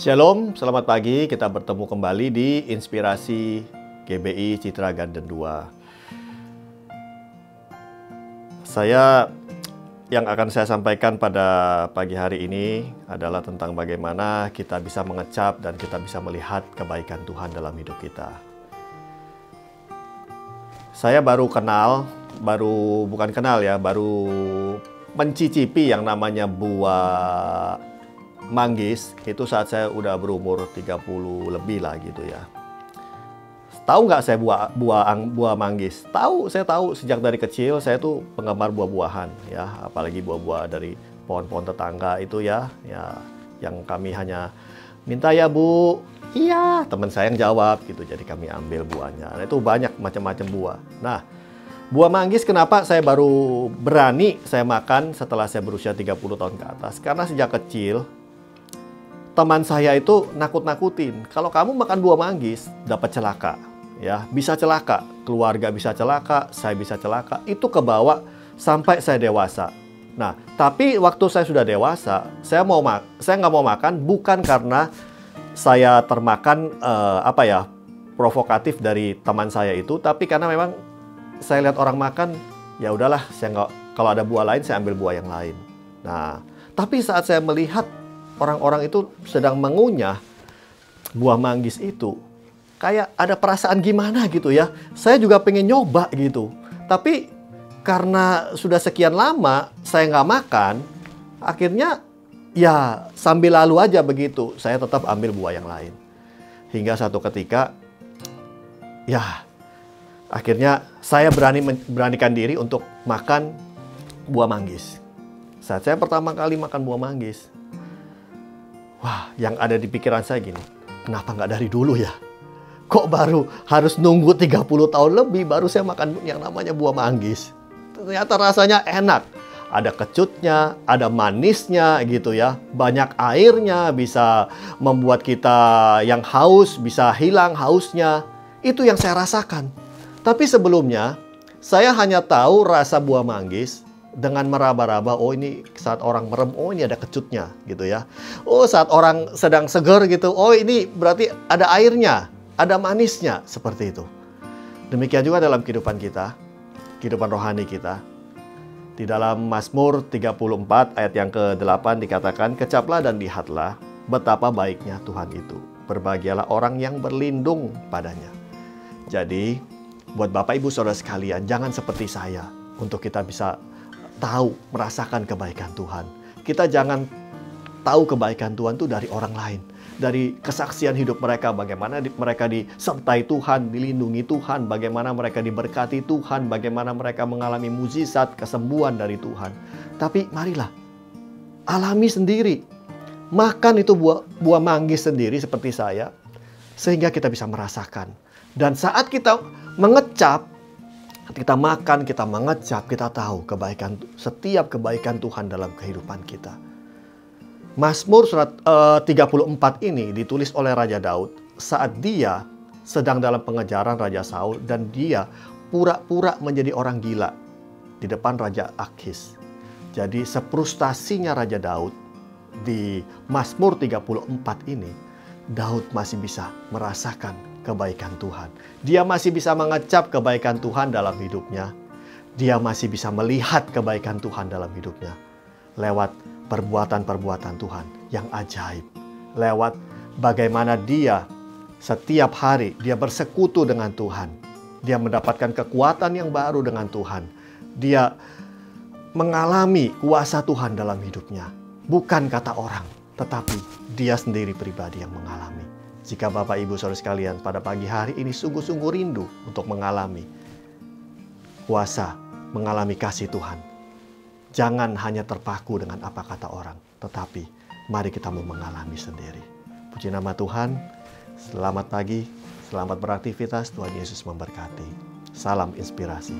Shalom, selamat pagi. Kita bertemu kembali di Inspirasi GBI Citra Garden 2. Yang akan saya sampaikan pada pagi hari ini adalah tentang bagaimana kita bisa mengecap dan kita bisa melihat kebaikan Tuhan dalam hidup kita. Saya baru mencicipi yang namanya buah manggis itu saat saya udah berumur 30 lebih lah gitu ya. Tahu nggak saya buah manggis? Saya tahu sejak dari kecil saya tuh penggemar buah-buahan ya, apalagi buah-buah dari pohon-pohon tetangga itu ya, yang kami hanya minta ya Bu, iya, teman saya yang jawab gitu, jadi kami ambil buahnya. Nah, itu banyak macam-macam buah. Nah, buah manggis kenapa saya baru berani saya makan setelah saya berusia 30 tahun ke atas? Karena sejak kecil teman saya itu nakut-nakutin, kalau kamu makan buah manggis dapat celaka, ya bisa celaka, keluarga bisa celaka, saya bisa celaka. Itu kebawa sampai saya dewasa. Nah, tapi waktu saya sudah dewasa, saya nggak mau makan bukan karena saya termakan provokatif dari teman saya itu, tapi karena memang saya lihat orang makan, ya udahlah, kalau ada buah lain saya ambil buah yang lain. Nah, tapi saat saya melihat orang-orang itu sedang mengunyah buah manggis itu, kayak ada perasaan gimana gitu ya. Saya juga pengen nyoba gitu. Tapi karena sudah sekian lama saya nggak makan, akhirnya ya sambil lalu aja begitu. Saya tetap ambil buah yang lain. Hingga satu ketika, ya akhirnya saya beranikan diri untuk makan buah manggis. Saat saya pertama kali makan buah manggis, wah, yang ada di pikiran saya gini, kenapa nggak dari dulu ya? Kok baru harus nunggu 30 tahun lebih baru saya makan yang namanya buah manggis? Ternyata rasanya enak. Ada kecutnya, ada manisnya gitu ya. Banyak airnya, bisa membuat kita yang haus, bisa hilang hausnya. Itu yang saya rasakan. Tapi sebelumnya, saya hanya tahu rasa buah manggis dengan meraba-raba, oh ini saat orang merem, oh ini ada kecutnya gitu ya. Oh saat orang sedang seger gitu, oh ini berarti ada airnya, ada manisnya, seperti itu. Demikian juga dalam kehidupan kita, kehidupan rohani kita. Di dalam Mazmur 34 ayat yang ke-8 dikatakan, kecaplah dan lihatlah betapa baiknya Tuhan itu. Berbahagialah orang yang berlindung padanya. Jadi, buat Bapak Ibu Saudara sekalian, jangan seperti saya untuk kita bisa tahu, merasakan kebaikan Tuhan. Kita jangan tahu kebaikan Tuhan itu dari orang lain. Dari kesaksian hidup mereka, bagaimana mereka disertai Tuhan, dilindungi Tuhan, bagaimana mereka diberkati Tuhan, bagaimana mereka mengalami mukjizat, kesembuhan dari Tuhan. Tapi marilah, alami sendiri. Makan itu buah manggis sendiri seperti saya, sehingga kita bisa merasakan. Dan saat kita mengecap, kita makan, kita mengecap, kita tahu setiap kebaikan Tuhan dalam kehidupan kita. Mazmur surat 34 ini ditulis oleh Raja Daud saat dia sedang dalam pengejaran Raja Saul dan dia pura-pura menjadi orang gila di depan Raja Akhis. Jadi sefrustasinya Raja Daud di Mazmur 34 ini, Daud masih bisa merasakan kebaikan Tuhan. Dia masih bisa mengecap kebaikan Tuhan dalam hidupnya. Dia masih bisa melihat kebaikan Tuhan dalam hidupnya. Lewat perbuatan-perbuatan Tuhan yang ajaib. Lewat bagaimana dia setiap hari dia bersekutu dengan Tuhan. Dia mendapatkan kekuatan yang baru dengan Tuhan. Dia mengalami kuasa Tuhan dalam hidupnya. Bukan kata orang, tetapi dia sendiri pribadi yang mengalami. Jika Bapak Ibu Saudara sekalian pada pagi hari ini sungguh-sungguh rindu untuk mengalami kuasa, mengalami kasih Tuhan, jangan hanya terpaku dengan apa kata orang, tetapi mari kita mau mengalami sendiri. Puji nama Tuhan, selamat pagi, selamat beraktivitas, Tuhan Yesus memberkati. Salam inspirasi.